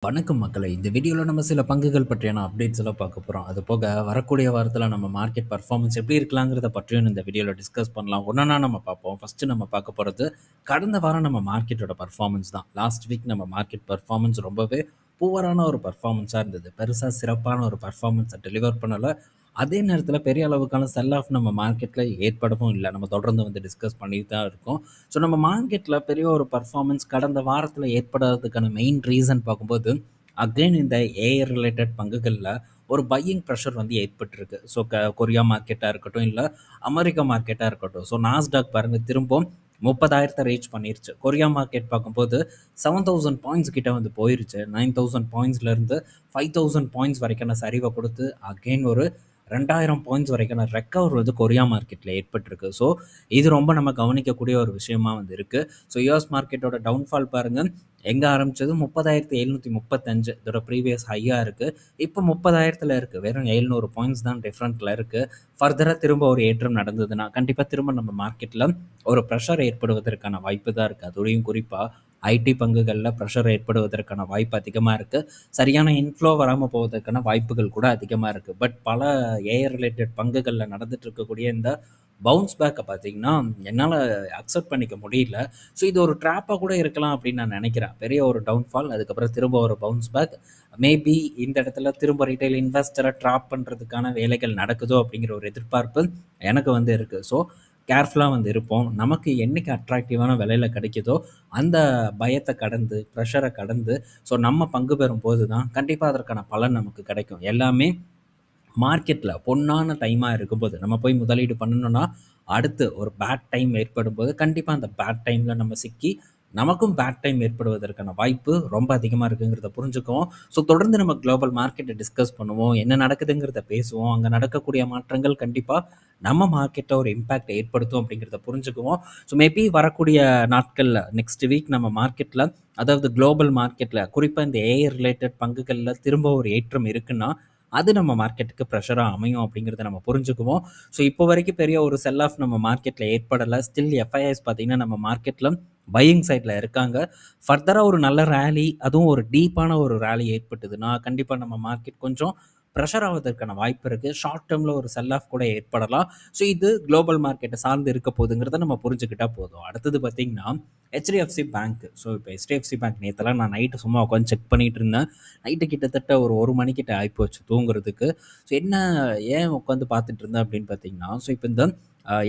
வணக்கம் மக்களே! இந்த வீடியோல நம்ம சில பங்குகள் பற்றியான அப்டேட்ஸ் எல்லாம் பார்க்க போறோம். அது போக வரக்கூடிய வாரத்தில நம்ம மார்க்கெட் பெர்ஃபார்மன்ஸ் எப்படி இருக்கலாங்கிறத பற்றியும் இந்த வீடியோல டிஸ்கஸ் பண்ணலாம். ஒன்னொன்னா நம்ம பார்ப்போம். ஃபர்ஸ்ட்டு நம்ம பார்க்க போறது, கடந்த வாரம் நம்ம மார்க்கெட்டோட பெர்ஃபார்மன்ஸ் தான். லாஸ்ட் வீக் நம்ம மார்க்கெட் பெர்ஃபார்மன்ஸ் ரொம்பவே புவரான ஒரு பெர்ஃபார்மன்ஸா இருந்தது. பெருசா சிறப்பான ஒரு பெர்ஃபார்மன்ஸ டெலிவர் பண்ணல. அதே நேரத்தில பெரிய அளவுக்கான செல் ஆஃப் நம்ம மார்க்கெட்ல ஏற்படவும் இல்ல. நம்ம தொடர்ந்து வந்து டிஸ்கஸ் பண்ணிட்டு தான் இருக்கோம். ஸோ நம்ம மார்க்கெட்ல பெரிய ஒரு பெர்ஃபார்மன்ஸ் கடந்த வாரத்தில ஏற்படாததுக்கான மெயின் ரீசன் பார்க்கும்போது, அகைன் இந்த ஏஐ ரிலேட்டட் பங்குகள்ல ஒரு பையிங் பிரஷர் வந்து ஏற்பட்டிருக்கு. ஸோ கொரியா மார்க்கெட்டா இருக்கட்டும், இல்ல அமெரிக்கா மார்க்கெட்டா இருக்கட்டும். ஸோ நாஸ்டாக் பாருங்க திரும்பவும் 30,000 ரீச் பண்ணிருச்சு. கொரியா மார்க்கெட் பார்க்கும்போது 7,000 பாயிண்ட்ஸ் கிட்ட வந்து போயிருச்சு. 9,000 பாயிண்ட்ஸ்லேருந்து 5,000 பாயிண்ட்ஸ் வரைக்கான சரிவை கொடுத்து அகைன் ஒரு 2,000 பாயிண்ட்ஸ் வரைக்கான ரெக்கவர் வந்து கொரியா மார்க்கெட்ல ஏற்பட்டிருக்கு. ஸோ இது ரொம்ப நம்ம கவனிக்கக்கூடிய ஒரு விஷயமா வந்து இருக்கு. ஸோ யுஎஸ் மார்க்கெட்டோட டவுன்ஃபால் பாருங்க, எங்க ஆரம்பிச்சது 30,735 இதோட ப்ரீவியஸ் ஹையா இருக்கு. இப்போ 30,000ல இருக்கு. வெறும் 700 பாயிண்ட்ஸ் தான் டிஃபரண்ட்ல இருக்கு. ஃபர்தரா திரும்ப ஒரு ஏற்றம் நடந்ததுன்னா, கண்டிப்பா திரும்ப நம்ம மார்க்கெட்ல ஒரு பிரஷர் ஏற்படுவதற்கான வாய்ப்பு தான் இருக்கு. அதோடையும் குறிப்பா ஐடி பங்குகள்ல பிரஷர் ஏற்படுவதற்கான வாய்ப்பு அதிகமா இருக்கு. சரியான இன்ஃப்ளோ வராம போவதற்கான வாய்ப்புகள் கூட அதிகமா இருக்கு. பட் பல ஏஐ ரிலேட்டட் பங்குகள்ல நடந்துட்டு இருக்கக்கூடிய இந்த பவுன்ஸ் பேக்க பார்த்தீங்கன்னா, என்னால அக்செப்ட் பண்ணிக்க முடியல. ஸோ இது ஒரு ட்ராப்பா கூட இருக்கலாம் அப்படின்னு நான் நினைக்கிறேன். பெரிய ஒரு டவுன்ஃபால், அதுக்கப்புறம் திரும்ப ஒரு பவுன்ஸ் பேக். மேபி இந்த இடத்துல திரும்ப ரிட்டெயில் இன்வெஸ்டர ட்ராப் பண்றதுக்கான வேலைகள் நடக்குதோ அப்படிங்கிற ஒரு எதிர்பார்ப்பு எனக்கு வந்து இருக்கு. ஸோ கேர்ஃபுல்லா வந்து இருப்போம். நமக்கு என்னைக்கு அட்ராக்டிவான விலையில கிடைக்குதோ, அந்த பயத்த கடந்து, பிரஷர கடந்து, ஸோ நம்ம பங்கு பெறும்போது தான் கண்டிப்பா அதற்கான பலன் நமக்கு கிடைக்கும். எல்லாமே மார்க்கெட்ல பொன்னான டைமா இருக்கும்போது, நம்ம போய் முதலீடு பண்ணணும்னா, அடுத்து ஒரு பேட் டைம் ஏற்படும்போது, கண்டிப்பா அந்த பேட் டைம்ல நம்ம சிக்கி, நமக்கும் பேட் டைம் ஏற்படுவதற்கான வாய்ப்பு ரொம்ப அதிகமா இருக்குங்கிறத புரிஞ்சுக்குவோம். ஸோ தொடர்ந்து நம்ம குளோபல் மார்க்கெட்ட டிஸ்கஸ் பண்ணுவோம். என்ன நடக்குதுங்கிறத பேசுவோம். அங்க நடக்கக்கூடிய மாற்றங்கள் கண்டிப்பா நம்ம மார்க்கெட்ல ஒரு இம்பாக்ட் ஏற்படுத்தும் அப்படிங்கிறத புரிஞ்சுக்குவோம். ஸோ மேபி வரக்கூடிய நாட்கள்ல நெக்ஸ்ட் வீக் நம்ம மார்க்கெட்ல, அதாவது குளோபல் மார்க்கெட்ல குறிப்பா இந்த ஏஐ ரிலேட்டட் பங்குகள்ல திரும்ப ஒரு ஏற்றம் இருக்குன்னா, அது நம்ம மார்க்கெட்டுக்கு ப்ரெஷரா அமையும் அப்படிங்கிறத நம்ம புரிஞ்சுக்குவோம். ஸோ இப்போ வரைக்கும் பெரிய ஒரு செல் ஆஃப் நம்ம மார்க்கெட்ல ஏற்படல. ஸ்டில் எஃப்ஐஐஸ் பார்த்தீங்கன்னா, நம்ம மார்க்கெட்ல பையிங் சைட்ல இருக்காங்க. ஃபர்தரா ஒரு நல்ல ராலி, அதுவும் ஒரு டீப்பான ஒரு ராலி ஏற்பட்டதுன்னா, கண்டிப்பா நம்ம மார்க்கெட் கொஞ்சம் பிரஷர் ஆவதற்கான வாய்ப்பு இருக்கு. ஷார்ட் டெர்ம்ல ஒரு செல் ஆஃப் கூட ஏற்படலாம். ஸோ இது குளோபல் மார்க்கெட்ட சார்ந்து இருக்க போதுங்கிறத நம்ம புரிஞ்சுக்கிட்டா போதும். அடுத்தது பார்த்தீங்கன்னா, HDFC பேங்க். ஸோ இப்போ HDFC பேங்க் நேத்தெல்லாம் நான் நைட்டு சும்மா உட்காந்து செக் பண்ணிட்டு இருந்தேன். நைட்டு கிட்டத்தட்ட ஒரு 1 மணிக்கிட்ட ஆயிப்போச்சு தூங்குறதுக்கு. ஸோ என்ன ஏன் உட்காந்து பார்த்துட்டு இருந்தேன் அப்படின்னு பார்த்தீங்கன்னா, ஸோ இப்போ இந்த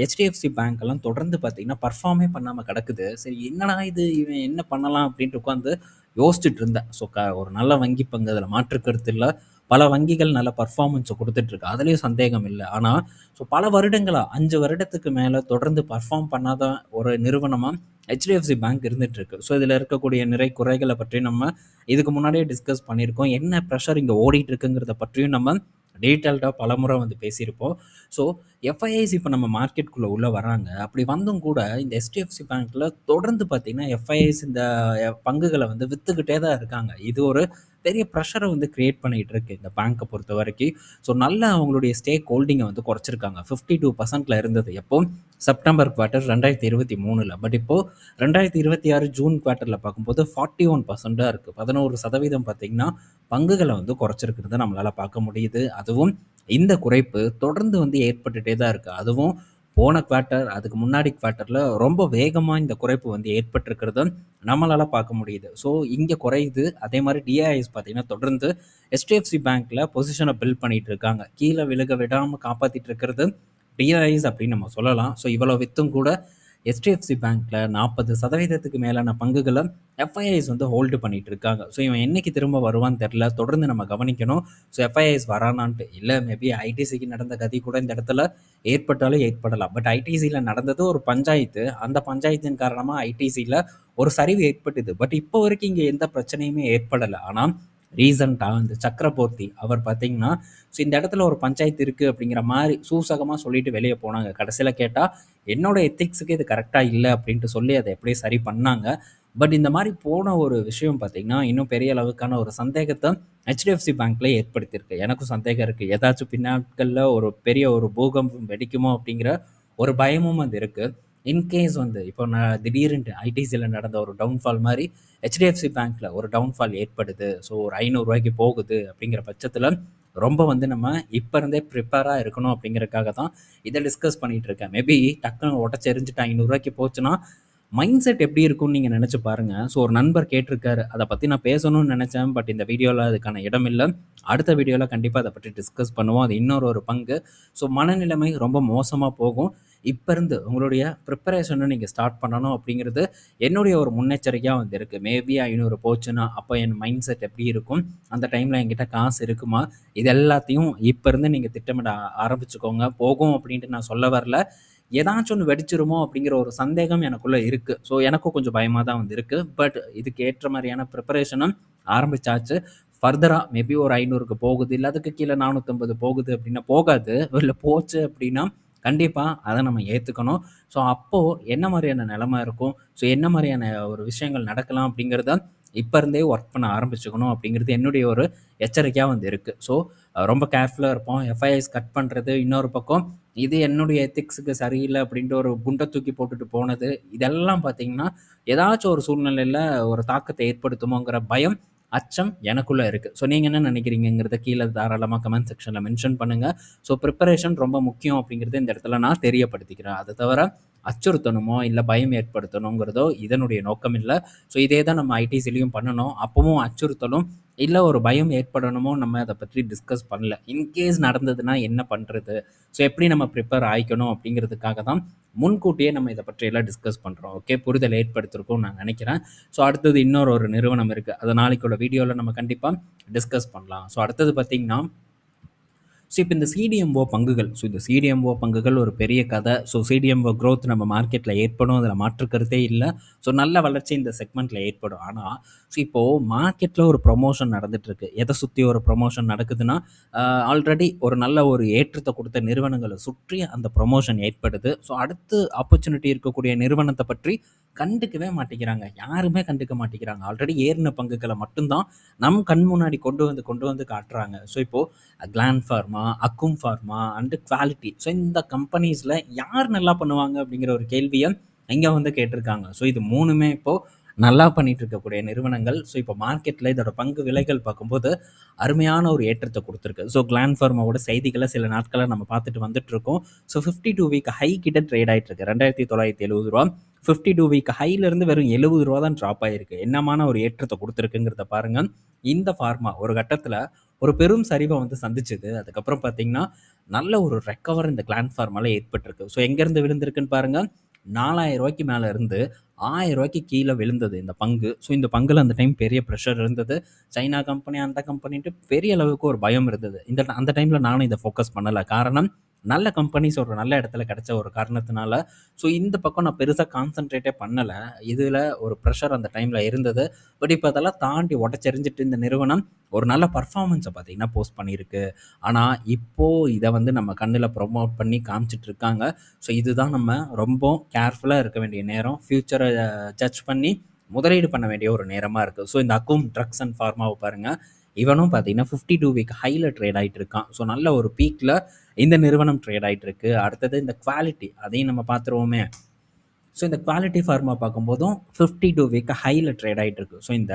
HDFC பேங்க்லாம் தொடர்ந்து பார்த்தீங்கன்னா, பெர்ஃபார்மே பண்ணாம கிடக்குது. சரி என்னடா இது இவன் என்ன பண்ணலாம் அப்படின்ட்டு உட்காந்து யோசிச்சுட்டு இருந்தேன். ஸோ ஒரு நல்ல வங்கி பங்கு அதில மாற்று கருத்து இல்ல. பல வங்கிகள் நல்ல பெர்ஃபார்மன்ஸ குடுத்துட்டு இருக்கு. அதிலயும் சந்தேகம் இல்ல. ஆனா, ஸோ பல வருடங்களா 5 வருடத்துக்கு மேல தொடர்ந்து பெர்ஃபார்ம் பண்ணாத ஒரு நிறுவனமா HDFC பேங்க் இருந்துட்டு இருக்கு. ஸோ இதில இருக்கக்கூடிய நிறை குறைகள பற்றி நம்ம இதுக்கு முன்னாடியே டிஸ்கஸ் பண்ணியிருக்கோம். என்ன பிரஷர் இங்க ஓடிட்டு இருக்குங்கிறத பற்றியும் நம்ம டீட்டெயில்டா பலமுறை வந்து பேசியிருப்போம். ஸோ எஃப்ஐஐஸ் இப்போ நம்ம மார்க்கெட்குள்ள உள்ள வராங்க. அப்படி வந்தும் கூட இந்த HDFC பேங்க்ல தொடர்ந்து பார்த்தீங்கன்னா, எஃப்ஐஐஸ் இந்த பங்குகள வந்து வித்துக்கிட்டே தான் இருக்காங்க. இது ஒரு பெரிய பிரஷர வந்து கிரியேட் பண்ணிட்டு இருக்கு இந்த பேங்க்க பொறுத்தவரைக்கும். ஸோ நல்ல அவங்களுடைய ஸ்டேக் ஹோல்டிங்க வந்து குறைச்சிருக்காங்க. 52%ல இருந்தது. எப்போ? September quarter 2023ல. பட் இப்போ 2026 ஜூன் குவார்ட்டர்ல பார்க்கும்போது 41%ஆ இருக்கு. 11% பார்த்தீங்கன்னா, பங்குகள வந்து குறைச்சிருக்கிறத நம்மளால பார்க்க முடியுது. அதுவும் இந்த குறைப்பு தொடர்ந்து வந்து ஏற்பட்டுட்டே தான் இருக்கு. அதுவும் போன குவார்ட்டர், அதுக்கு முன்னாடி குவார்ட்டர்ல ரொம்ப வேகமா இந்த குறைப்பு வந்து ஏற்பட்டிருக்கிறத நம்மளால பார்க்க முடியுது. ஸோ இங்க குறையுது. அதே மாரி டிஐஎஸ் பார்த்தீங்கன்னா, தொடர்ந்து HDFC பேங்க்ல பொசிஷன பில்ட் பண்ணிட்டு இருக்காங்க. கீழ விழுக விடாம காப்பாத்திட்டு இருக்கிறது டிஐஎஸ் அப்படின்னு நம்ம சொல்லலாம். ஸோ இவ்வளோ வித்தும் கூட HDFC பேங்க்ல 40% மேலான பங்குகள எஃப்ஐஐஸ் வந்து ஹோல்டு பண்ணிட்டு இருக்காங்க. ஸோ இவன் என்னைக்கு திரும்ப வருவான்னு தெரியல. தொடர்ந்து நம்ம கவனிக்கணும். ஸோ எஃப்ஐஐஸ் வரானான்ட்டு. இல்ல மேபி ஐடிசிக்கு நடந்த கதி கூட இந்த இடத்துல ஏற்பட்டாலும் ஏற்படலாம். பட் ஐடிசில நடந்தது ஒரு பஞ்சாயத்து. அந்த பஞ்சாயத்தின் காரணமா ஐடிசில ஒரு சரிவு ஏற்பட்டது. பட் இப்போ வரைக்கும் இங்க எந்த பிரச்சனையுமே ஏற்படல. ஆனா ரீசென்ட்டா இந்த சக்கரபோர்த்தி அவர் பார்த்தீங்கன்னா, ஸோ இந்த இடத்துல ஒரு பஞ்சாயத்து இருக்கு அப்படிங்கிற மாரி சூசகமா சொல்லிட்டு வெளிய போனாங்க. கடைசியில கேட்டா, என்னோட எத்திக்ஸ்க்கு இது கரெக்ட்டா இல்ல அப்படின்ட்டு சொல்லி அத எப்படியோ சரி பண்ணாங்க. பட் இந்த மாரி போன ஒரு விஷயம் பார்த்தீங்கன்னா, இன்னும் பெரிய அளவுக்கான ஒரு சந்தேகத்த HDFC பேங்க்ல ஏற்படுத்தியிருக்கு. எனக்கும் சந்தேகம் இருக்கு. ஏதாச்சும் பின்னாட்கள்ல ஒரு பெரிய ஒரு பூகம்பம் வெடிக்குமோ அப்படிங்கிற ஒரு பயமும் வந்து இருக்கு. இன்கேஸ் வந்து இப்போ நான் திடீர்னு ஐடிசியில் நடந்த ஒரு டவுன்ஃபால் மாதிரி ஹெச்டிஎஃப்சி பேங்க்கில் ஒரு டவுன்ஃபால் ஏற்படுது, ஸோ ஒரு ரூ. 500 போகுது அப்படிங்கிற பட்சத்தில் ரொம்ப வந்து நம்ம இப்போ இருந்தே ப்ரிப்பேராக இருக்கணும் அப்படிங்கிறதுக்காக தான் இதை டிஸ்கஸ் பண்ணிகிட்டு இருக்கேன். மேபி டக்குன்னு உடச்செறிஞ்சிட்டு ரூ. 500 போச்சுன்னா மைண்ட் செட் எப்படி இருக்கும்னு நீங்கள் நினச்சி பாருங்கள். ஸோ ஒரு நண்பர் கேட்டிருக்காரு, அதை பற்றி நான் பேசணும்னு நினச்சேன், பட் இந்த வீடியோவில் அதுக்கான இடம் இல்லை. அடுத்த வீடியோவில் கண்டிப்பாக அதை பற்றி டிஸ்கஸ் பண்ணுவோம். அது இன்னொரு பங்கு. ஸோ மனநிலைமை ரொம்ப மோசமாக போகும். இப்போ இருந்து உங்களுடைய ப்ரிப்பரேஷனை நீங்கள் ஸ்டார்ட் பண்ணணும் அப்படிங்கிறது என்னுடைய ஒரு முன்னெச்சரிக்கையாக வந்து இருக்குது. மேபி 500 போச்சுன்னா அப்போ என் மைண்ட் செட் எப்படி இருக்கும், அந்த டைமில் என்கிட்ட காசு இருக்குமா, இது எல்லாத்தையும் இப்போ இருந்து நீங்கள் திட்டமிட ஆரம்பிச்சுக்கோங்க. போகும் அப்படின்ட்டு நான் சொல்ல வரல, ஏதாச்சும் ஒன்று வெடிச்சிருமோ அப்படிங்கிற ஒரு சந்தேகம் எனக்குள்ளே இருக்குது. ஸோ எனக்கும் கொஞ்சம் பயமாக தான் வந்து இருக்குது. பட் இதுக்கு ஏற்ற மாதிரியான ப்ரிப்பரேஷனும் ஆரம்பிச்சாச்சு. ஃபர்தராக மேபி ஒரு 500க்கு போகுது, இல்லை அதுக்கு கீழே 450 போகுது அப்படின்னா போகாது, இல்லை போச்சு அப்படின்னா கண்டிப்பாக அதை நம்ம ஏற்றுக்கணும். ஸோ அப்போது என்ன மாதிரியான நிலமை இருக்கும், ஸோ என்ன மாதிரியான ஒரு விஷயங்கள் நடக்கலாம் அப்படிங்கிறத இப்போ இருந்தே ஒர்க் பண்ண ஆரம்பிச்சுக்கணும் அப்படிங்கிறது என்னுடைய ஒரு எச்சரிக்கையாக வந்து இருக்குது. ஸோ ரொம்ப கேர்ஃபுல்லாக இருப்போம். எஃப்ஐஎஸ் கட் பண்ணுறது இன்னொரு பக்கம், இது என்னுடைய எத்திக்ஸுக்கு சரியில்லை அப்படின்ட்டு ஒரு குண்டை தூக்கி போட்டுட்டு போனது, இதெல்லாம் பார்த்தீங்கன்னா ஏதாச்சும் ஒரு சூழ்நிலையில் ஒரு தாக்கத்தை ஏற்படுத்துமோங்கிற பயம், அச்சம் எனக்குள்ளே இருக்குது. ஸோ நீங்கள் என்ன நினைக்கிறீங்கிறத கீழே தாராளமாக கமெண்ட் செக்ஷனில் மென்ஷன் பண்ணுங்கள். ஸோ ப்ரிப்பரேஷன் ரொம்ப முக்கியம் அப்படிங்கிறது இந்த இடத்துல நான் தெரியப்படுத்திக்கிறேன். அதை தவிர அச்சுறுத்தணுமோ இல்லை பயம் ஏற்படுத்தணுங்கிறதோ இதனுடைய நோக்கம் இல்லை. ஸோ இதே தான் நம்ம ஐடிசிலையும் பண்ணணும். அப்பவும் அச்சுறுத்தலும் இல்லை ஒரு பயம் ஏற்படணுமோ நம்ம அதை பற்றி டிஸ்கஸ் பண்ணல. இன்கேஸ் நடந்ததுன்னா என்ன பண்ணுறது, ஸோ எப்படி நம்ம ப்ரிப்பேர் ஆகிக்கணும் அப்படிங்கிறதுக்காக தான் முன்கூட்டியே நம்ம இதை பற்றியெல்லாம் டிஸ்கஸ் பண்ணுறோம். ஓகே, புரிதல் ஏற்படுத்திருக்கோம் நான் நினைக்கிறேன். ஸோ அடுத்தது இன்னொரு நிறுவனம் இருக்குது, அதை நாளைக்குள்ள வீடியோவில் நம்ம கண்டிப்பாக டிஸ்கஸ் பண்ணலாம். ஸோ அடுத்தது பார்த்திங்கன்னா, ஸோ இப்போ இந்த சிடிஎம்ஓ பங்குகள், ஸோ இந்த சிடிஎம்ஓ பங்குகள் ஒரு பெரிய கதை. ஸோ சிடிஎம்ஓ க்ரோத் நம்ம மார்க்கெட்டில் ஏற்படும், அதில் மாற்றுக்கருத்தே இல்லை. ஸோ நல்ல வளர்ச்சி இந்த செக்மெண்ட்டில் ஏற்படும். ஆனால் ஸோ இப்போது மார்க்கெட்டில் ஒரு ப்ரொமோஷன் நடந்துகிட்ருக்கு. எதை சுற்றி ஒரு ப்ரொமோஷன் நடக்குதுன்னா, ஆல்ரெடி ஒரு நல்ல ஒரு ஏற்றத்தை கொடுத்த நிறுவனங்களை சுற்றி அந்த ப்ரொமோஷன் ஏற்படுது. ஸோ அடுத்து ஆப்பர்ச்சுனிட்டி இருக்கக்கூடிய நிறுவனத்தை பற்றி கண்டுக்கவே மாட்டேங்கிறாங்க, யாருமே கண்டுக்க மாட்டேங்கிறாங்க. ஆல்ரெடி ஏறின பங்குகளை மட்டும்தான் நம் கண் முன்னாடி கொண்டு வந்து காட்டுறாங்க. ஸோ இப்போது Gland Pharma, Akums Pharma and quality, so இந்த கம்பெனிஸில் யார் நல்லா பண்ணுவாங்க அப்படிங்கிற ஒரு கேள்வியை இங்கே வந்து கேட்டிருக்காங்க. ஸோ இது மூணுமே இப்போது நல்லா பண்ணிட்டு இருக்கக்கூடிய நிறுவனங்கள். ஸோ இப்போ மார்க்கெட்டில் இதோட பங்கு விலைகள் பார்க்கும்போது அருமையான ஒரு ஏற்றத்தை கொடுத்துருக்கு. ஸோ கிளாண்ட் ஃபார்மாவோட செய்திகளை சில நாட்களை நம்ம பார்த்துட்டு வந்துட்டு இருக்கோம். ஸோ 52 வீக் ஹை கிட்ட ட்ரேட் ஆகிட்டு இருக்கு, 2970 ரூபா. 52 வீக் ஹைலேருந்து வெறும் 70 ரூபா தான் ட்ராப் ஆகிருக்கு. என்னமான ஒரு ஏற்றத்தை கொடுத்துருக்குங்கிறத பாருங்கள். இந்த ஃபார்மா ஒரு கட்டத்தில் ஒரு பெரும் சரிவை வந்து சந்திச்சுது. அதுக்கப்புறம் பார்த்தீங்கன்னா நல்ல ஒரு ரெக்கவர் இந்த கிளாண்ட் ஃபார்மால ஏற்பட்டிருக்கு. ஸோ எங்கேருந்து விழுந்திருக்குன்னு பாருங்கள், 4000 ரூபாய்க்கு மேலே இருந்து 1000 ரூபாய்க்கு கீழே விழுந்தது இந்த பங்கு. ஸோ இந்த பங்கில் அந்த டைம் பெரிய ப்ரெஷர் இருந்தது. சைனா கம்பெனி அந்த கம்பெனின்ட்டு பெரிய அளவுக்கு ஒரு பயம் இருந்தது. அந்த டைமில் நானும் இதை ஃபோக்கஸ் பண்ணலை. காரணம், நல்ல கம்பெனிஸ் ஒரு நல்ல இடத்துல கிடைச்ச ஒரு காரணத்தினால. ஸோ இந்த பக்கம் நான் பெருசாக கான்சன்ட்ரேட்டே பண்ணலை. இதில் ஒரு ப்ரெஷர் அந்த டைமில் இருந்தது. பட் இப்போ அதெல்லாம் தாண்டி உடச்செறிஞ்சிட்டு இந்த நிறுவனம் ஒரு நல்ல பர்ஃபார்மன்ஸை பார்த்தீங்கன்னா போஸ்ட் பண்ணியிருக்கு. ஆனால் இப்போது இதை வந்து நம்ம கண்ணில் ப்ரொமோட் பண்ணி காமிச்சிட்டு இருக்காங்க. ஸோ இதுதான் நம்ம ரொம்ப கேர்ஃபுல்லாக இருக்க வேண்டிய நேரம். ஃப்யூச்சரை ஜட்ஜ் பண்ணி முதலீடு பண்ண வேண்டிய ஒரு நேரமாக இருக்குது. ஸோ இந்த அக்கும் ட்ரக்ஸ் அண்ட் ஃபார்மாவை பாருங்கள், இவனும் பார்த்தீங்கன்னா 52 வீக் ஹையில் ட்ரேட் ஆகிட்டு இருக்கான். ஸோ நல்ல ஒரு பீக்கில் இந்த நிறுவனம் ட்ரேட் ஆகிட்டு இருக்கு. அடுத்தது இந்த குவாலிட்டி, அதையும் நம்ம பார்த்துருவோமே. ஸோ இந்த குவாலிட்டி ஃபார்மா பார்க்கும்போதும் 52 வீக் ஹையில் ட்ரேட் ஆகிட்டு இருக்கு. ஸோ இந்த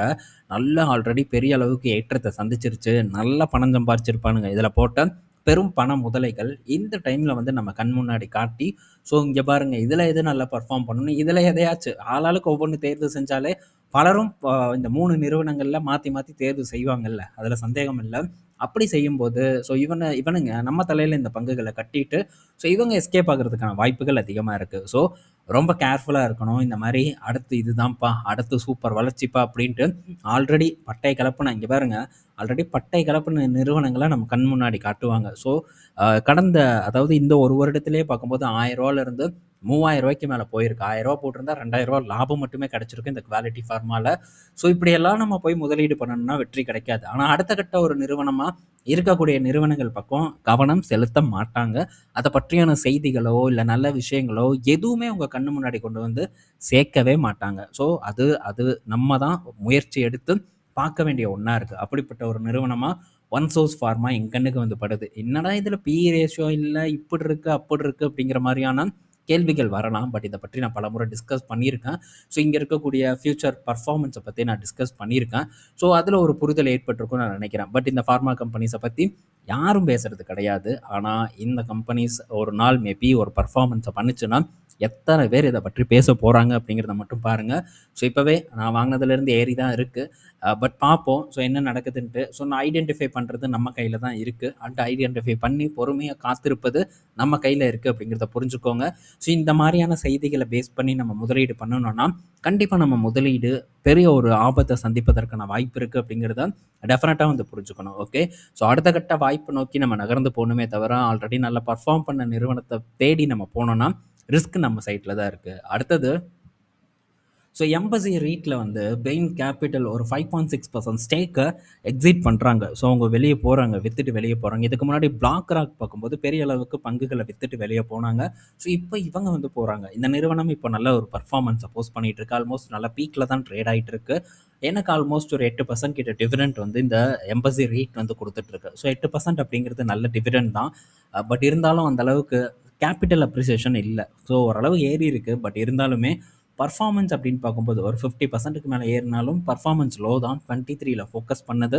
நல்ல ஆல்ரெடி பெரிய அளவுக்கு ஏற்றத்தை சந்திச்சிருச்சு, நல்ல பணம் சம்பாரிச்சிருப்பானுங்க இதில் போட்ட பெரும் பண முதலைகள் இந்த டைமில் வந்து நம்ம கண் முன்னாடி காட்டி, ஸோ இங்கே பாருங்கள் இதில் எது நல்லா பர்ஃபார்ம் பண்ணணும், இதில் எதையாச்சும் ஆளாளுக்கு ஒவ்வொன்று தேர்வு செஞ்சாலே பலரும் இந்த 3 நிறுவனங்களில் மாற்றி மாற்றி தேர்வு செய்வாங்கல்ல, அதில் சந்தேகம் இல்லை. அப்படி செய்யும்போது ஸோ இவனுங்க நம்ம தலையில் இந்த பங்குகளை கட்டிட்டு ஸோ இவங்க எஸ்கேப் ஆகிறதுக்கான வாய்ப்புகள் அதிகமாக இருக்குது. ஸோ ரொம்ப கேர்ஃபுல்லாக இருக்கணும். இந்த மாதிரி அடுத்து இதுதான்ப்பா, அடுத்து சூப்பர் வளர்ச்சிப்பா அப்படின்ட்டு ஆல்ரெடி பட்டை கலப்புன இங்கே பாருங்கள், ஆல்ரெடி பட்டை கலப்புன நிறுவனங்களை நம்ம கண் முன்னாடி காட்டுவாங்க. ஸோ கடந்த அதாவது இந்த ஒரு வருடத்திலே பார்க்கும்போது 1000 ரூபாயிலிருந்து 3000 ரூபாய்க்கு மேலே போயிருக்கு. 1000 ரூபா போட்டிருந்தா 2000 ரூபா லாபம் மட்டுமே கிடச்சிருக்கு இந்த குவாலிட்டி ஃபார்மாவில். ஸோ இப்படியெல்லாம் நம்ம போய் முதலீடு பண்ணணும்னா வெற்றி கிடைக்காது. ஆனால் அடுத்த கட்ட ஒரு நிறுவனமாக இருக்கக்கூடிய நிறுவனங்கள் பக்கம் கவனம் செலுத்த மாட்டாங்க. அதை பற்றியான செய்திகளோ இல்லை நல்ல விஷயங்களோ எதுவுமே உங்கள் கண்ணு முன்னாடி கொண்டு வந்து சேர்க்கவே மாட்டாங்க. ஸோ அது நம்ம தான் முயற்சி எடுத்து பார்க்க வேண்டிய ஒன்றா இருக்குது. அப்படிப்பட்ட ஒரு நிறுவனமாக ஒன் சோர்ஸ் ஃபார்மா என் கண்ணுக்கு வந்து படுது. என்னடா இதில் பி ரேஷியோ இல்லை, இப்படி இருக்குது அப்படி இருக்குது அப்படிங்கிற மாதிரியான கேள்விகள் வரலாம். பட் இதை பற்றி நான் பலமுறை டிஸ்கஸ் பண்ணியிருக்கேன். ஸோ இங்கே இருக்கக்கூடிய ஃபியூச்சர் பர்ஃபார்மன்ஸை பற்றி நான் டிஸ்கஸ் பண்ணியிருக்கேன். ஸோ அதில் ஒரு புரிதல் ஏற்பட்டிருக்கும்னு நான் நினைக்கிறேன். பட் இந்த ஃபார்மா கம்பெனிஸை பற்றி யாரும் பேசுறது கிடையாது. ஆனால் இந்த கம்பெனிஸ் ஒரு நாள் மேபி ஒரு பர்ஃபார்மன்ஸை பண்ணுச்சுன்னா எத்தனை பேர் இதை பற்றி பேச போகிறாங்க அப்படிங்கிறத மட்டும் பாருங்கள். ஸோ இப்போவே நான் வாங்கினதுலேருந்து ஏறி தான் இருக்குது. பட் பார்ப்போம் ஸோ என்ன நடக்குதுன்ட்டு. ஸோ நான் ஐடென்டிஃபை பண்ணுறது நம்ம கையில் தான் இருக்குது. அண்ட் ஐடென்டிஃபை பண்ணி பொறுமையாக காத்திருப்பது நம்ம கையில் இருக்குது அப்படிங்கிறத புரிஞ்சுக்கோங்க. ஸோ இந்த மாதிரியான செய்திகளை பேஸ் பண்ணி நம்ம முதலீடு பண்ணணும்னா கண்டிப்பாக நம்ம முதலீடு பெரிய ஒரு ஆபத்தை சந்திப்பதற்கான வாய்ப்பு இருக்குது அப்படிங்கிறத டெஃபினட்டாக வந்து புரிஞ்சுக்கணும். ஓகே, ஸோ அடுத்த கட்ட வாய்ப்பு நோக்கி நம்ம நகர்ந்து போகணுமே தவிர ஆல்ரெடி நல்லா பர்ஃபார்ம் பண்ண நிறுவனத்தை தேடி நம்ம போனோம்னா ரிஸ்க் நம்ம சைட்டில் தான் இருக்குது. அடுத்தது ஸோ எம்பசி ரீட்டில் வந்து பெயின் கேபிட்டல் ஒரு 5.6% ஸ்டேக்கை எக்ஸிட் பண்ணுறாங்க. ஸோ அவங்க வெளியே போகிறாங்க, விற்றுட்டு வெளியே போகிறாங்க. இதுக்கு முன்னாடி பிளாக் ராக் பார்க்கும்போது பெரிய அளவுக்கு பங்குகளை விற்றுட்டு வெளியே போனாங்க. ஸோ இப்போ இவங்க வந்து போகிறாங்க. இந்த நிறுவனம் இப்போ நல்ல ஒரு பர்ஃபார்மன்ஸை போஸ்ட் பண்ணிகிட்டு இருக்கு. ஆல்மோஸ்ட் நல்ல பீக்கில் தான் ட்ரேட் ஆகிட்டு இருக்கு. எனக்கு ஆல்மோஸ்ட் ஒரு 8% கிட்ட டிவிடெண்ட் வந்து இந்த எம்பசி ரீட் வந்து கொடுத்துட்ருக்கு. ஸோ 8% அப்படிங்கிறது நல்ல டிவிடெண்ட் தான். பட் இருந்தாலும் அந்த அளவுக்கு கேபிட்டல் அப்ரிசியேஷன் இல்லை. ஸோ ஓரளவு ஏறி இருக்குது. பட் இருந்தாலுமே பர்ஃபார்மன்ஸ் அப்படின்னு பார்க்கும்போது ஒரு 50%க்கு மேலே ஏறினாலும் பர்ஃபார்மன்ஸ் லோ தான். 23ல் ஃபோக்கஸ் பண்ணது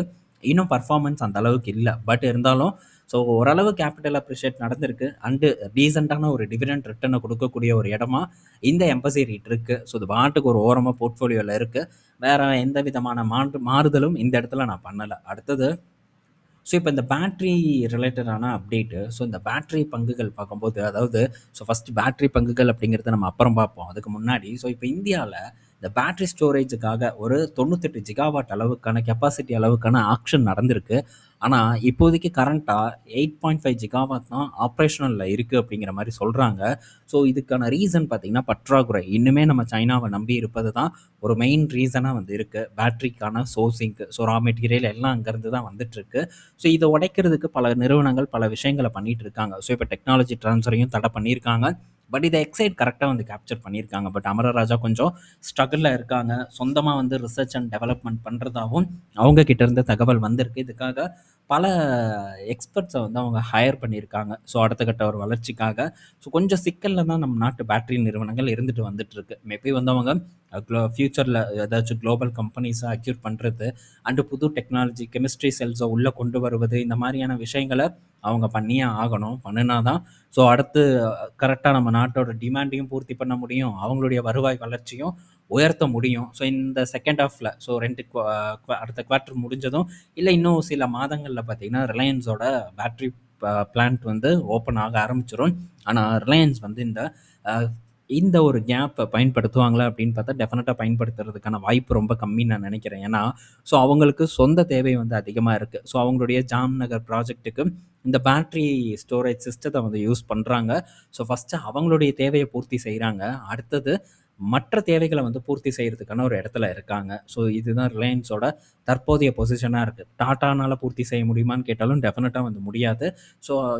இன்னும் பர்ஃபார்மன்ஸ் அந்த அளவுக்கு இல்லை. பட் இருந்தாலும் ஸோ ஓரளவு கேபிட்டல் அப்ரிஷியேட் நடந்திருக்கு. அண்டு டீசெண்டான ஒரு டிவிடெண்ட் ரிட்டர்னை கொடுக்கக்கூடிய ஒரு இடமா இந்த எம்பசி ரீட் இருக்குது. ஸோ இது பாட்டுக்கு ஒரு ஓரமாக போர்ட்ஃபோலியோவில் இருக்குது. வேறு எந்த விதமான மாறுதலும் இந்த இடத்துல நான் பண்ணலை. அடுத்தது ஸோ இப்போ இந்த பேட்ரி ரிலேட்டடான அப்டேட்டு. ஸோ இந்த பேட்ரி பங்குகள் பார்க்கும்போது அதாவது ஃபஸ்ட்டு பேட்ரி பங்குகள் அப்படிங்கிறத நம்ம அப்புறம் பார்ப்போம். அதுக்கு முன்னாடி இப்போ இந்தியாவில் இந்த பேட்ரி ஸ்டோரேஜுக்காக ஒரு 98 ஜிகாவாட் அளவுக்கான கெப்பாசிட்டி அளவுக்கான ஆக்ஷன் நடந்திருக்கு. ஆனால் இப்போதைக்கு கரண்ட்டாக 8.5 ஜிகாவாட் தான் ஆப்ரேஷனலில் இருக்குது அப்படிங்கிற மாதிரி சொல்கிறாங்க. ஸோ இதுக்கான ரீசன் பார்த்திங்கன்னா பற்றாக்குறை. இன்னுமே நம்ம சைனாவை நம்பி இருப்பது தான் ஒரு மெயின் ரீசனாக வந்து இருக்குது. பேட்ரிக்கான சோர்சிங்க்கு ரா மெட்டீரியல் எல்லாம் அங்கேருந்து தான் வந்துட்டுருக்கு. ஸோ இதை உடைக்கிறதுக்கு பல நிறுவனங்கள் பல விஷயங்களை பண்ணிகிட்டு இருக்காங்க. இப்போ டெக்னாலஜி ட்ரான்ஸ்ஃபரையும் தடை பண்ணியிருக்காங்க. பட் இதை எக்ஸைட் கரெக்டாக வந்து கேப்சர் பண்ணியிருக்காங்க. பட் அமரராஜா கொஞ்சம் ஸ்ட்ரகிளில் இருக்காங்க. சொந்தமாக வந்து ரிசர்ச் அண்ட் டெவலப்மெண்ட் பண்ணுறதாகவும் அவங்க கிட்ட இருந்து தகவல் வந்திருக்கு. இதுக்காக பல எக்ஸ்பர்ட்ஸை வந்து அவங்க ஹையர் பண்ணியிருக்காங்க. அடுத்த கட்ட ஒரு வளர்ச்சிக்காக. கொஞ்சம் சிக்கலில் தான் நம்ம நாட்டு பேட்டரி நிறுவனங்கள் இருந்துட்டு வந்துட்டுருக்கு. மேபி வந்து அவங்க ஃப்யூச்சரில் ஏதாச்சும் குளோபல் கம்பெனிஸை அக்யூர் பண்ணுறது அண்டு புது டெக்னாலஜி கெமிஸ்ட்ரி செல்ஸை உள்ளே கொண்டு வருவது இந்த மாதிரியான விஷயங்களை அவங்க பண்ணியே ஆகணும். பண்ணினா தான் அடுத்து கரெக்டாக நம்ம நாட்டோட டிமாண்டையும் பூர்த்தி பண்ண முடியும். அவங்களுடைய வருவாய் வளர்ச்சியும் உயர்த்த முடியும். இந்த செகண்ட் ஹாஃபில் 2 அடுத்த குவார்ட்டர் முடிஞ்சதும் இல்லை இன்னும் சில மாதங்களில் பார்த்திங்கன்னா ரிலையன்ஸோட பேட்ரி பிளான்ட் வந்து ஓப்பன் ஆக ஆரம்பிச்சிடும். ஆனால் ரிலையன்ஸ் வந்து இந்த ஒரு கேப்பை பயன்படுத்துவாங்களா அப்படின்னு பார்த்தா டெஃபினட்டாக பயன்படுத்துறதுக்கான வாய்ப்பு ரொம்ப கம்மின்னு நான் நினைக்கிறேன். ஏன்னா அவங்களுக்கு சொந்த தேவை வந்து அதிகமாக இருக்குது. அவங்களுடைய ஜாம்நகர் ப்ராஜெக்ட்டுக்கு இந்த பேட்ரி ஸ்டோரேஜ் சிஸ்டத்தை வந்து யூஸ் பண்ணுறாங்க. ஃபஸ்ட்டு அவங்களுடைய தேவையை பூர்த்தி செய்கிறாங்க. அடுத்தது மற்ற தேவைகளை வந்து பூர்த்தி செய்கிறதுக்கான ஒரு இடத்துல இருக்காங்க. இதுதான் ரிலையன்ஸோட தற்போதைய பொசிஷனாக இருக்குது. டாட்டானால் பூர்த்தி செய்ய முடியுமான்னு கேட்டாலும் டெஃபினட்டாக வந்து முடியாது.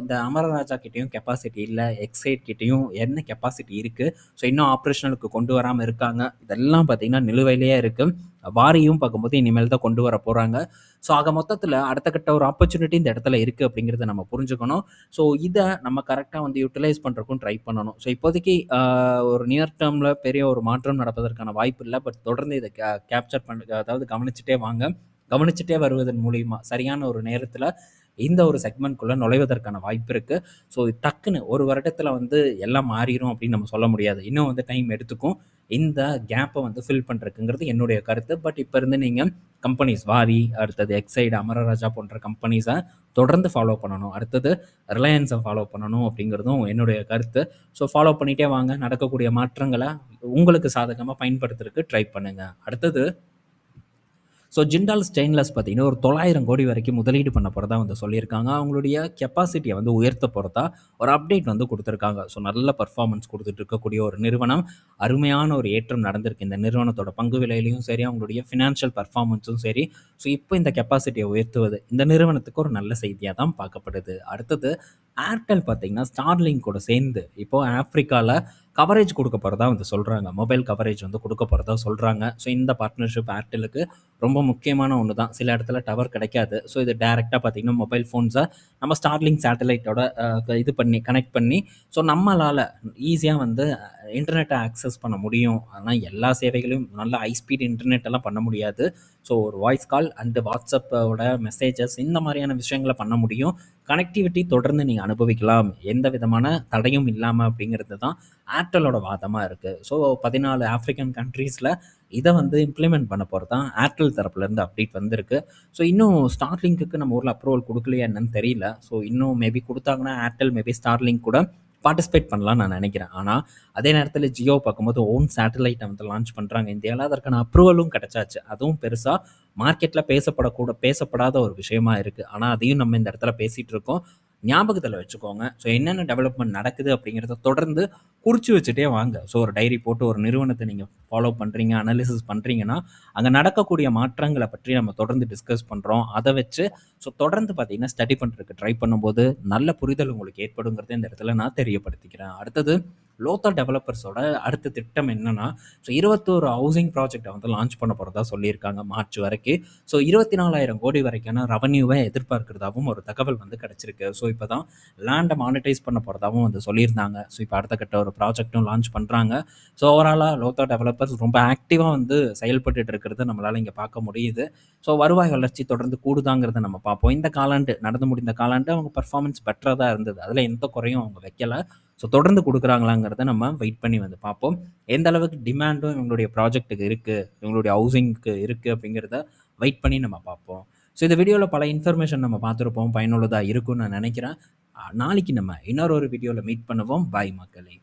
இந்த அமரராஜா கிட்டேயும் கெப்பாசிட்டி இல்லை. எக்ஸைட் கிட்டேயும் என்ன கெப்பாசிட்டி இருக்குது. இன்னும் ஆப்ரேஷனலுக்கு கொண்டு வராமல் இருக்காங்க. இதெல்லாம் பார்த்திங்கன்னா நிலுவையிலேயே இருக்குது. வாரியும் பார்க்கும்போது இனிமேல் தான் கொண்டு வர போகிறாங்க. ஆக மொத்தத்தில் அடுத்த கட்ட ஒரு ஆப்பர்ச்சுனிட்டி இந்த இடத்துல இருக்குது அப்படிங்கிறத நம்ம புரிஞ்சுக்கணும். இதை நம்ம கரெக்டாக வந்து யூட்டிலைஸ் பண்ணுறக்கும் ட்ரை பண்ணணும். இப்போதைக்கு ஒரு நியர் டேர்மில் பெரிய ஒரு மாற்றம் நடப்பதற்கான வாய்ப்பு இல்லை. பட் தொடர்ந்து இதை கேப்சர் அதாவது கவனிச்சுட்டே வாங்க. கவனிச்சுட்டே வருவதன் மூலிமா சரியான ஒரு நேரத்தில் இந்த ஒரு செக்மெண்ட்குள்ளே நுழைவதற்கான வாய்ப்பு இருக்குது. டக்குன்னு ஒரு வருடத்தில் வந்து எல்லாம் மாறிடும் அப்படின்னு நம்ம சொல்ல முடியாது. இன்னும் வந்து டைம் எடுத்துக்கும் இந்த கேப்பை வந்து ஃபில் பண்ணுறதுங்கிறது என்னுடைய கருத்து. பட் இப்போ இருந்து நீங்கள் கம்பெனிஸ் வாரி, அடுத்தது எக்ஸைடு, அமரராஜா போன்ற கம்பெனிஸை தொடர்ந்து ஃபாலோ பண்ணணும். அடுத்தது ரிலையன்ஸை ஃபாலோ பண்ணணும் அப்படிங்கிறதும் என்னுடைய கருத்து. ஃபாலோ பண்ணிகிட்டே வாங்க. நடக்கக்கூடிய மாற்றங்களை உங்களுக்கு சாதகமாக பயன்படுத்துறதுக்கு ட்ரை பண்ணுங்கள். அடுத்தது ஜிண்டால் ஸ்டெயின்லெஸ் பார்த்தீங்கன்னா ஒரு 900 கோடி வரைக்கும் முதலீடு பண்ண போகிறதா வந்து சொல்லியிருக்காங்க. அவங்களுடைய கெப்பாசிட்டியை வந்து உயர்த்த போகிறதா ஒரு அப்டேட் வந்து கொடுத்துருக்காங்க. நல்ல பர்ஃபார்மன்ஸ் கொடுத்துட்டு இருக்கக்கூடிய ஒரு நிறுவனம். அருமையான ஒரு ஏற்றம் நடந்திருக்கு இந்த நிறுவனத்தோட பங்கு விலையிலையும் சரி, அவங்களுடைய ஃபினான்ஷியல் பர்ஃபார்மன்ஸும் சரி. இப்போ இந்த கெப்பாசிட்டியை உயர்த்துவது இந்த நிறுவனத்துக்கு ஒரு நல்ல செய்தியாக தான் பார்க்கப்படுது. அடுத்தது ஏர்டெல் பார்த்தீங்கன்னா, ஸ்டார்லிங்க் கூட சேர்ந்து இப்போ ஆஃப்ரிக்கால கவரேஜ் குடுக்க போறதா வந்து சொல்றாங்க. மொபைல் கவரேஜ் வந்து குடுக்க போறதா சொல்றாங்க. ஸோ இந்த பார்ட்னர்ஷிப் ஏர்டெல்லுக்கு ரொம்ப முக்கியமான ஒண்ணு தான். சில இடத்துல டவர் கிடைக்காது. ஸோ இது டைரக்ட்டா பார்த்தீங்கன்னா, மொபைல் ஃபோன்ஸ நம்ம ஸ்டார்லிங்க் சேட்டலைட்டோட இது பண்ணி கனெக்ட் பண்ணி, ஸோ நம்மளால ஈஸியா வந்து இன்டர்நெட்ட ஆக்சஸ் பண்ண முடியும். ஆனா எல்லா சேவைகளையும் நல்ல ஹை ஸ்பீட் இன்டர்நெட் எல்லாம் பண்ண முடியாது. ஸோ ஒரு வாய்ஸ் கால் அண்ட் வாட்ஸ்அப்போட மெசேஜஸ் இந்த மாதிரியான விஷயங்கள பண்ண முடியும். கனெக்டிவிட்டி தொடர்ந்து நீங்க அனுபவிக்கலாம். எந்த விதமான தடையும் இல்லாம அப்படிங்கிறது தான் ஏர்டெல்லோட வாதமா இருக்கு. ஸோ 14 ஆஃப்ரிக்கன் கண்ட்ரீஸ்ல இத வந்து இம்ப்ளிமெண்ட் பண்ண போறதா ஏர்டெல் தரப்புலேருந்து அப்டேட் வந்திருக்கு. ஸோ இன்னும் ஸ்டார்லிங்க்குக்கு நம்ம ஊர்ல அப்ரூவல் குடுக்கலையா என்னன்னு தெரியல. ஸோ இன்னும் மேபி குடுத்தாங்கன்னா ஏர்டெல் மேபி ஸ்டார்லிங்க் கூட பார்ட்டிசிபேட் பண்ணலாம்னு நான் நினைக்கிறேன். ஆனா, அதே நேரத்தில ஜியோ பார்க்கும்போது ஓன் சேட்டலைட்ட வந்து லான்ச் பண்றாங்க இந்தியால. அதற்கான அப்ரூவலும் கிடைச்சாச்சு. அதுவும் பெருசா மார்க்கெட்ல பேசப்படாத ஒரு விஷயமா இருக்கு. ஆனா, அதையும் நம்ம இந்த இடத்துல பேசிட்டு இருக்கோம். ஞாபகத்துல வச்சுக்கோங்க. ஸோ என்னென்ன டெவலப்மெண்ட் நடக்குது அப்படிங்கிறத தொடர்ந்து குறிச்சு வச்சுட்டே வாங்க. ஸோ ஒரு டைரி போட்டு ஒரு நிறுவனத்த நீங்க ஃபாலோ பண்றீங்க, அனாலிசிஸ் பண்றீங்கன்னா, அங்க நடக்கக்கூடிய மாற்றங்கள பற்றி நம்ம தொடர்ந்து டிஸ்கஸ் பண்றோம். அத வச்சு தொடர்ந்து பார்த்தீங்கன்னா, ஸ்டடி பண்றதுக்கு ட்ரை பண்ணும்போது, நல்ல புரிதல் உங்களுக்கு ஏற்படுங்கிறத இந்த இடத்துல நான் தெரியப்படுத்திக்கிறேன். அடுத்தது லோத்தல் டெவலப்பர்ஸோட அடுத்த திட்டம் என்னன்னா, ஸோ 21 ஹவுசிங் ப்ராஜெக்ட்ட வந்து லான்ச் பண்ண போறதா சொல்லியிருக்காங்க மார்ச் வரைக்கும். ஸோ 24,000 கோடி வரைக்கான ரெவென்யூவ எதிர்பார்க்கிறதாவும் ஒரு தகவல் வந்து கிடைச்சிருக்கு. ஸோ இப்ப தான் லேண்ட மானிட்டைஸ் பண்ண போறதாவும் வந்து சொல்லியிருந்தாங்க. ஸோ இப்ப அடுத்த கட்ட ஒரு ப்ராஜெக்ட்டும் லான்ச் பண்றாங்க. ஸோ ஓவராலா லோத்தல் டெவலப்பர்ஸ் ரொம்ப ஆக்டிவா வந்து செயல்பட்டுட்டு இருக்கிறத நம்மளால இங்க பார்க்க முடியுது. ஸோ வருவாய் வளர்ச்சி தொடர்ந்து கூடுதாங்கிறத நம்ம பார்ப்போம். இந்த காலாண்டு நடந்து முடிந்த காலாண்டு அவங்க பெர்ஃபார்மன்ஸ் பெட்டரா தான் இருந்தது. அதுல எந்த குறையும் அவங்க வைக்கல. ஸோ தொடர்ந்து குடுக்குறாங்களாங்கிறத நம்ம வெயிட் பண்ணி வந்து பார்ப்போம். எந்த அளவுக்கு டிமாண்டும் இவங்களுடைய ப்ராஜெக்ட்டுக்கு இருக்கு, இவங்களுடைய ஹவுசிங்க்கு இருக்கு அப்படிங்கிறத வெயிட் பண்ணி நம்ம பார்ப்போம். ஸோ இந்த வீடியோல பல இன்ஃபர்மேஷன் நம்ம பார்த்துருப்போம். பயனுள்ளதா இருக்கும்னு நான் நினைக்கிறேன். நாளைக்கு நம்ம இன்னொரு ஒரு வீடியோல மீட் பண்ணுவோம். பாய் மக்களே!